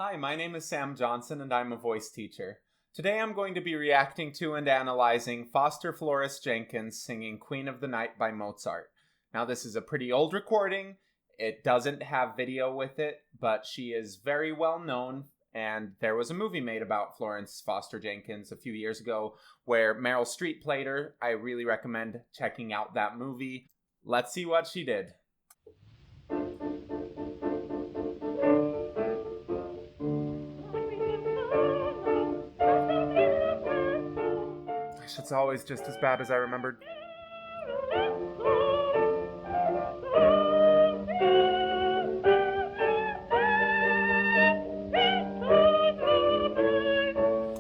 Hi, my name is Sam Johnson and I'm a voice teacher. Today I'm going to be reacting to and analyzing Florence Jenkins singing Queen of the Night by Mozart. Now this is a pretty old recording. It doesn't have video with it, but she is very well known, and there was a movie made about Florence Foster Jenkins a few years ago where Meryl Streep played her. I really recommend checking out that movie. Let's see what she did. It's always just as bad as I remembered.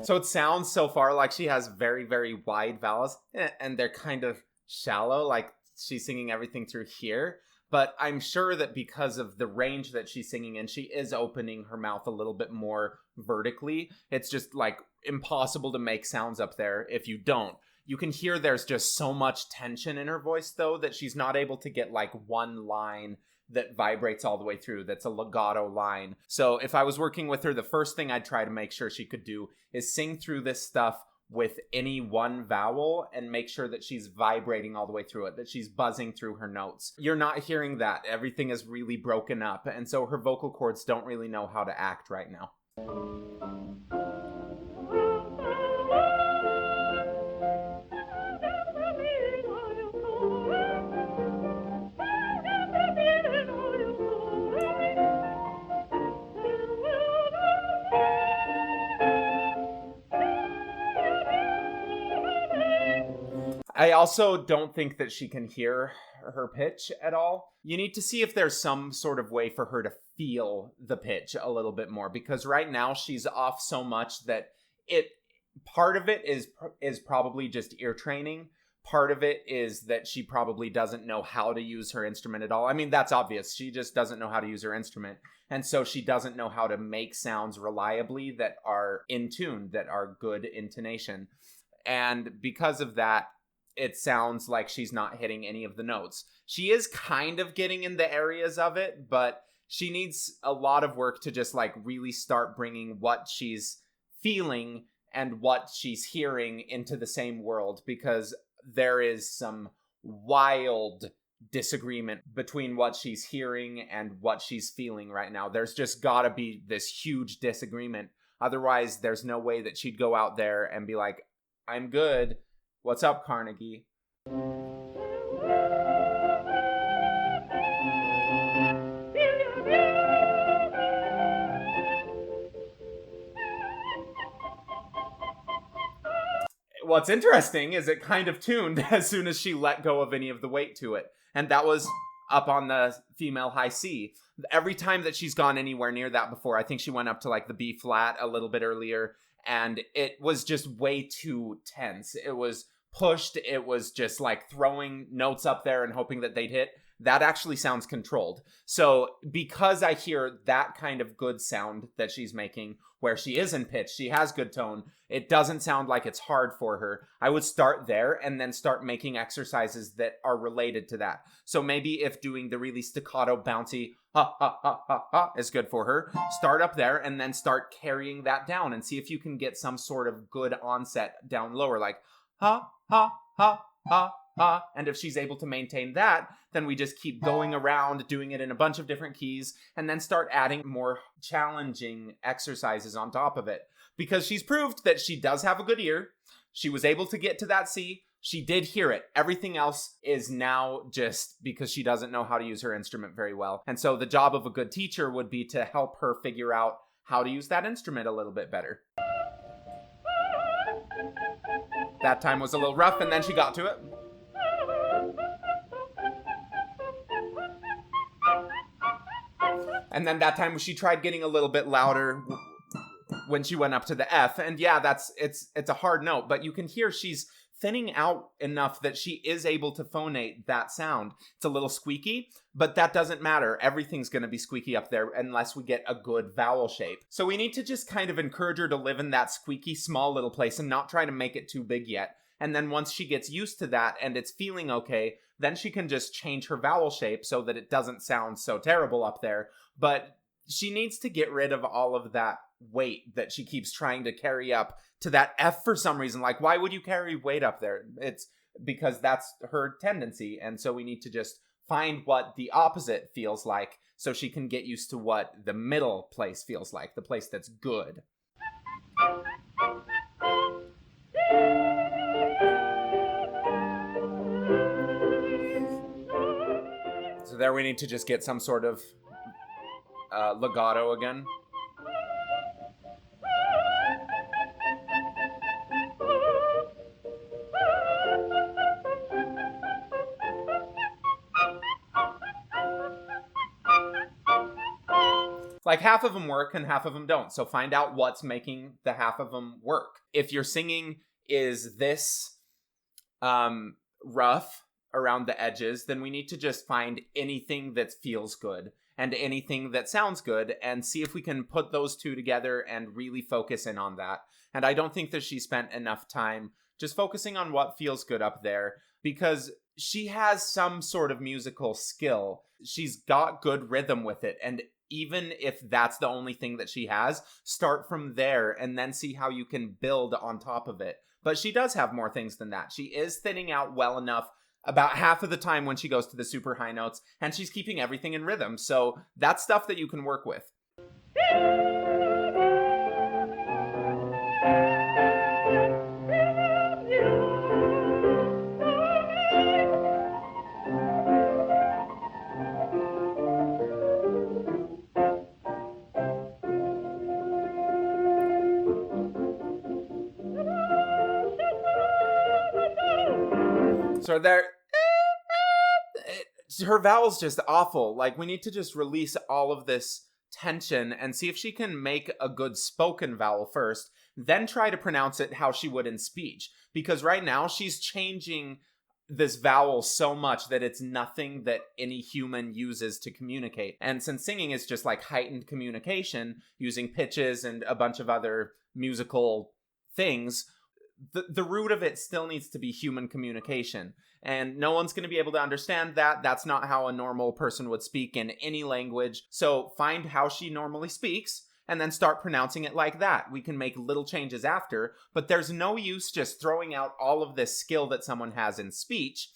So it sounds so far like she has very, very wide vowels, and they're kind of shallow, like she's singing everything through here. But I'm sure that because of the range that she's singing in, she is opening her mouth a little bit more vertically. It's just like impossible to make sounds up there if you don't. You can hear there's just so much tension in her voice, though, that she's not able to get like one line that vibrates all the way through, that's a legato line. So if I was working with her, the first thing I'd try to make sure she could do is sing through this stuff with any one vowel and make sure that she's vibrating all the way through it, that she's buzzing through her notes. You're not hearing that. Everything is really broken up, and so her vocal cords don't really know how to act right now. I also don't think that she can hear her pitch at all. You need to see if there's some sort of way for her to feel the pitch a little bit more, because right now she's off so much that part of it is probably just ear training. Part of it is that she probably doesn't know how to use her instrument at all. I mean, that's obvious. She just doesn't know how to use her instrument. And so she doesn't know how to make sounds reliably that are in tune, that are good intonation. And because of that, it sounds like she's not hitting any of the notes. She is kind of getting in the areas of it, but she needs a lot of work to just like really start bringing what she's feeling and what she's hearing into the same world, because there is some wild disagreement between what she's hearing and what she's feeling right now. There's just gotta be this huge disagreement. Otherwise, there's no way that she'd go out there and be like, I'm good. What's up, Carnegie? What's interesting is it kind of tuned as soon as she let go of any of the weight to it. And that was up on the female high C. Every time that she's gone anywhere near that before, I think she went up to like the B flat a little bit earlier, and it was just way too tense. It was pushed. It was just like throwing notes up there and hoping that they'd hit. That actually sounds controlled. So because I hear that kind of good sound that she's making, where she is in pitch, she has good tone, it doesn't sound like it's hard for her. I would start there and then start making exercises that are related to that. So maybe if doing the really staccato, bouncy ha ha ha ha ha is good for her, start up there and then start carrying that down and see if you can get some sort of good onset down lower, like ha ha ha ha ha. And if she's able to maintain that, then we just keep going around doing it in a bunch of different keys and then start adding more challenging exercises on top of it. Because she's proved that she does have a good ear. She was able to get to that C. She did hear it. Everything else is now just because she doesn't know how to use her instrument very well. And so the job of a good teacher would be to help her figure out how to use that instrument a little bit better. That time was a little rough, and then she got to it. And then that time she tried getting a little bit louder when she went up to the F. And yeah, it's a hard note, but you can hear she's thinning out enough that she is able to phonate that sound. It's a little squeaky, but that doesn't matter. Everything's going to be squeaky up there unless we get a good vowel shape. So we need to just kind of encourage her to live in that squeaky small little place and not try to make it too big yet. And then once she gets used to that and it's feeling okay, then she can just change her vowel shape so that it doesn't sound so terrible up there. But she needs to get rid of all of that weight that she keeps trying to carry up to that F for some reason. Like, why would you carry weight up there? It's because that's her tendency. And so we need to just find what the opposite feels like so she can get used to what the middle place feels like, the place that's good. So there we need to just get some sort of legato again. Like, half of them work and half of them don't. So find out what's making the half of them work. If your singing is this rough around the edges, then we need to just find anything that feels good and anything that sounds good and see if we can put those two together and really focus in on that. And I don't think that she spent enough time just focusing on what feels good up there, because she has some sort of musical skill. She's got good rhythm with it, and even if that's the only thing that she has, start from there and then see how you can build on top of it. But she does have more things than that. She is thinning out well enough about half of the time when she goes to the super high notes, and she's keeping everything in rhythm. So that's stuff that you can work with. So there, her vowel's just awful. Like, we need to just release all of this tension and see if she can make a good spoken vowel first, then try to pronounce it how she would in speech. Because right now she's changing this vowel so much that it's nothing that any human uses to communicate. And since singing is just like heightened communication using pitches and a bunch of other musical things, the root of it still needs to be human communication. And no one's going to be able to understand that. That's not how a normal person would speak in any language. So find how she normally speaks and then start pronouncing it like that. We can make little changes after, but there's no use just throwing out all of this skill that someone has in speech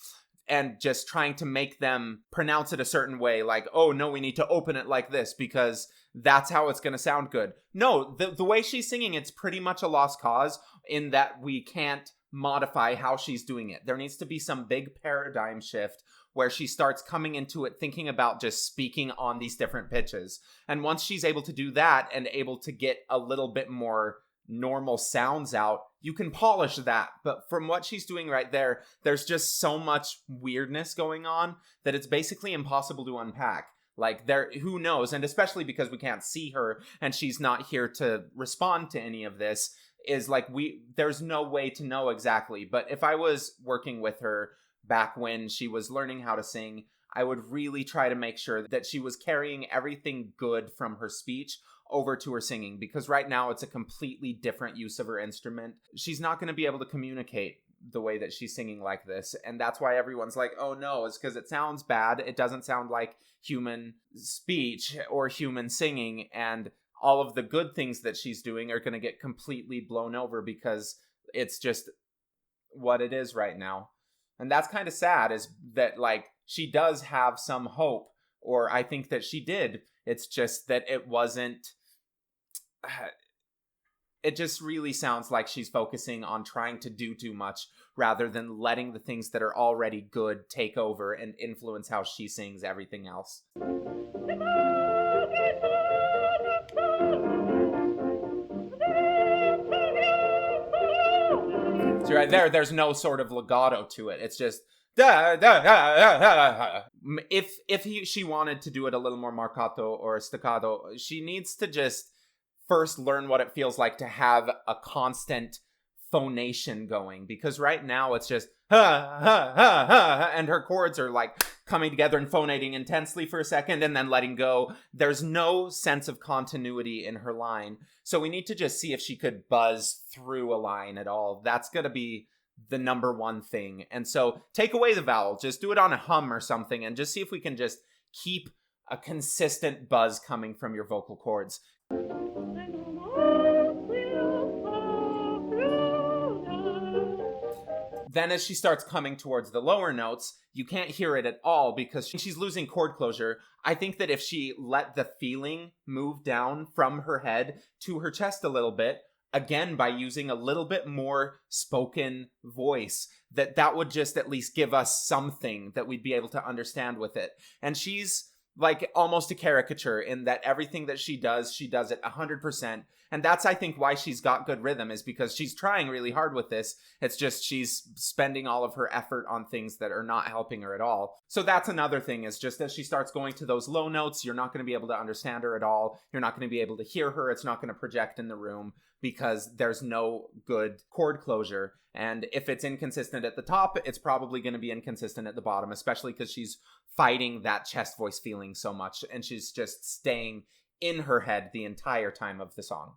and just trying to make them pronounce it a certain way. Like, oh no, we need to open it like this because that's how it's going to sound good. No, the way she's singing, it's pretty much a lost cause in that we can't modify how she's doing it. There needs to be some big paradigm shift where she starts coming into it thinking about just speaking on these different pitches. And once she's able to do that and able to get a little bit more normal sounds out, you can polish that. But from what she's doing right there, there's just so much weirdness going on that it's basically impossible to unpack. Like, there, who knows? And especially because we can't see her and she's not here to respond to any of this, is like, there's no way to know exactly. But if I was working with her back when she was learning how to sing, I would really try to make sure that she was carrying everything good from her speech over to her singing, because right now it's a completely different use of her instrument. She's not going to be able to communicate the way that she's singing like this, and that's why everyone's like, oh no, it's because it sounds bad. It doesn't sound like human speech or human singing, and all of the good things that she's doing are going to get completely blown over because it's just what it is right now. And that's kind of sad, is that, like, she does have some hope, or I think that she did. It's just that it wasn't, it just really sounds like she's focusing on trying to do too much rather than letting the things that are already good take over and influence how she sings everything else. So right there's no sort of legato to it. It's just da, da, da, da, da. If she wanted to do it a little more marcato or staccato, she needs to just first learn what it feels like to have a constant phonation going, because right now it's just ha ha ha ha, and her chords are like coming together and phonating intensely for a second and then letting go. There's no sense of continuity in her line, so we need to just see if she could buzz through a line at all. That's gonna be the number one thing. And so take away the vowel, just do it on a hum or something, and just see if we can just keep a consistent buzz coming from your vocal cords. Then as she starts coming towards the lower notes, you can't hear it at all because she's losing chord closure. I think that if she let the feeling move down from her head to her chest a little bit, again, by using a little bit more spoken voice, that would just at least give us something that we'd be able to understand with it. And she's like almost a caricature in that everything that she does it 100%. And that's, I think, why she's got good rhythm, is because she's trying really hard with this. It's just she's spending all of her effort on things that are not helping her at all. So that's another thing, is just as she starts going to those low notes, you're not going to be able to understand her at all. You're not going to be able to hear her. It's not going to project in the room because there's no good chord closure. And if it's inconsistent at the top, it's probably going to be inconsistent at the bottom, especially because she's fighting that chest voice feeling so much, and she's just staying in her head the entire time of the song.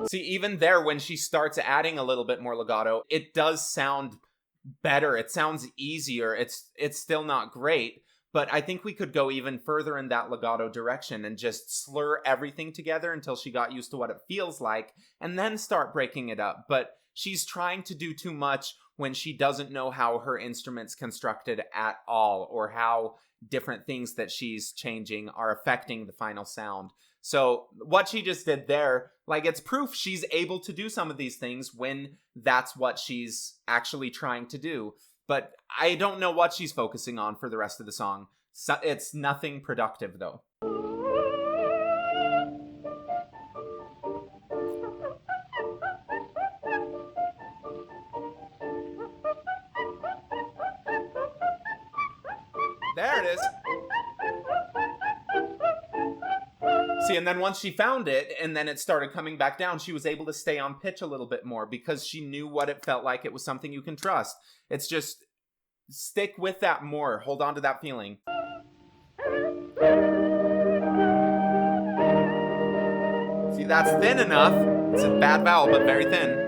See, even there, when she starts adding a little bit more legato, it does sound better. It sounds easier. It's still not great, but I think we could go even further in that legato direction and just slur everything together until she got used to what it feels like, and then start breaking it up. But she's trying to do too much when she doesn't know how her instrument's constructed at all, or how different things that she's changing are affecting the final sound. So what she just did there, like, it's proof she's able to do some of these things when that's what she's actually trying to do. But I don't know what she's focusing on for the rest of the song. So it's nothing productive, though. There it is. See, and then once she found it, and then it started coming back down, she was able to stay on pitch a little bit more because she knew what it felt like. It was something you can trust. It's just, stick with that more. Hold on to that feeling. See, that's thin enough. It's a bad vowel, but very thin.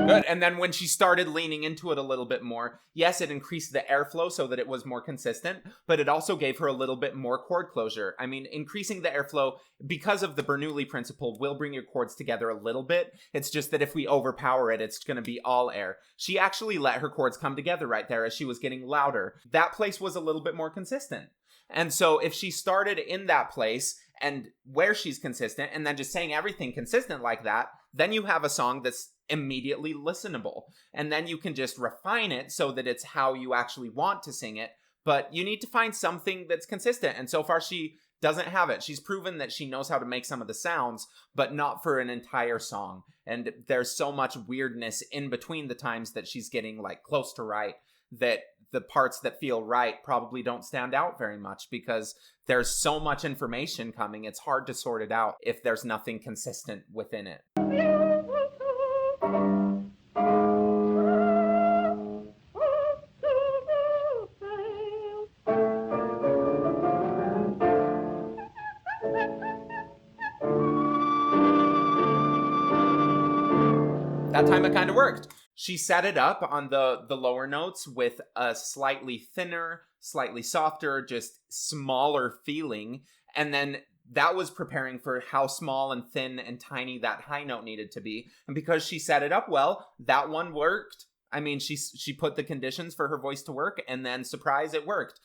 Good. And then when she started leaning into it a little bit more, yes, it increased the airflow so that it was more consistent, but it also gave her a little bit more chord closure. I mean, increasing the airflow, because of the Bernoulli principle, will bring your chords together a little bit. It's just that if we overpower it, it's going to be all air. She actually let her chords come together right there as she was getting louder. That place was a little bit more consistent. And so if she started in that place and where she's consistent, and then just saying everything consistent like that, then you have a song that's immediately listenable. And then you can just refine it so that it's how you actually want to sing it. But you need to find something that's consistent. And so far, she doesn't have it. She's proven that she knows how to make some of the sounds, but not for an entire song. And there's so much weirdness in between the times that she's getting like close to right, that the parts that feel right probably don't stand out very much because there's so much information coming. It's hard to sort it out if there's nothing consistent within it. That time it kind of worked. She set it up on the lower notes with a slightly thinner, slightly softer, just smaller feeling. And then that was preparing for how small and thin and tiny that high note needed to be. And because she set it up well, that one worked. I mean, she put the conditions for her voice to work, and then, surprise, it worked.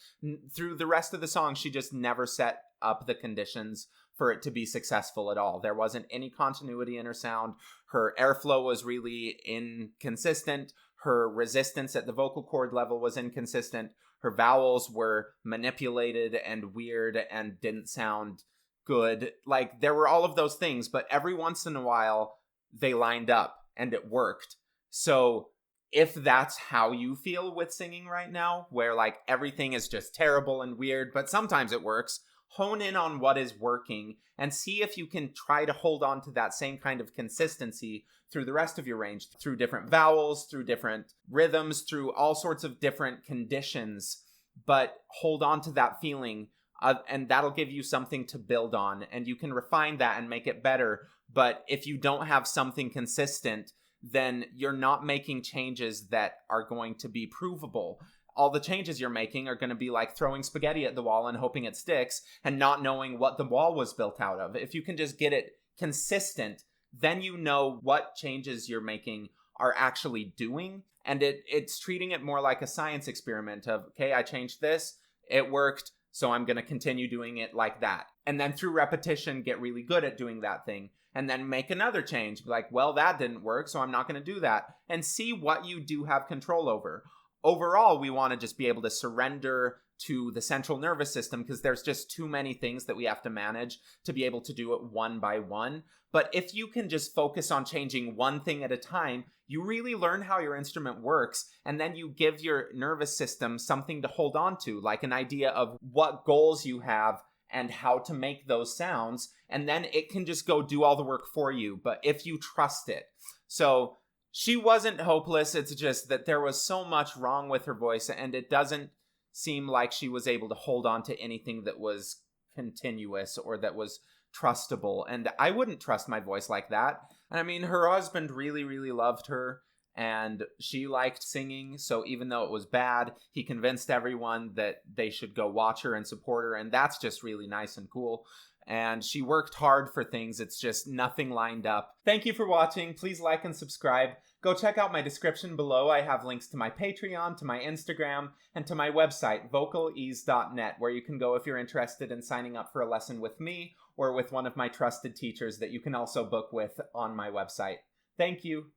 Through the rest of the song, she just never set up the conditions for it to be successful at all. There wasn't any continuity in her sound. Her airflow was really inconsistent. Her resistance at the vocal cord level was inconsistent. Her vowels were manipulated and weird and didn't sound good. Like, there were all of those things, but every once in a while they lined up and it worked. So if that's how you feel with singing right now, where like everything is just terrible and weird, but sometimes it works, hone in on what is working and see if you can try to hold on to that same kind of consistency through the rest of your range, through different vowels, through different rhythms, through all sorts of different conditions, but hold on to that feeling. And that'll give you something to build on, and you can refine that and make it better. But if you don't have something consistent, then you're not making changes that are going to be provable. All the changes you're making are going to be like throwing spaghetti at the wall and hoping it sticks and not knowing what the wall was built out of. If you can just get it consistent, then you know what changes you're making are actually doing. And it's treating it more like a science experiment of, okay, I changed this, it worked, so I'm going to continue doing it like that. And then through repetition, get really good at doing that thing. And then make another change. Like, well, that didn't work, so I'm not going to do that. And see what you do have control over. Overall, we want to just be able to surrender to the central nervous system because there's just too many things that we have to manage to be able to do it one by one. But if you can just focus on changing one thing at a time, you really learn how your instrument works, and then you give your nervous system something to hold on to, like an idea of what goals you have and how to make those sounds, and then it can just go do all the work for you, but if you trust it. So she wasn't hopeless, it's just that there was so much wrong with her voice, and it doesn't seem like she was able to hold on to anything that was continuous or that was trustable, and I wouldn't trust my voice like that. I mean, her husband really, really loved her, and she liked singing, so even though it was bad, he convinced everyone that they should go watch her and support her, and that's just really nice and cool. And she worked hard for things, it's just nothing lined up. Thank you for watching, please like and subscribe. Go check out my description below, I have links to my Patreon, to my Instagram, and to my website, vocalease.net, where you can go if you're interested in signing up for a lesson with me, or with one of my trusted teachers that you can also book with on my website. Thank you.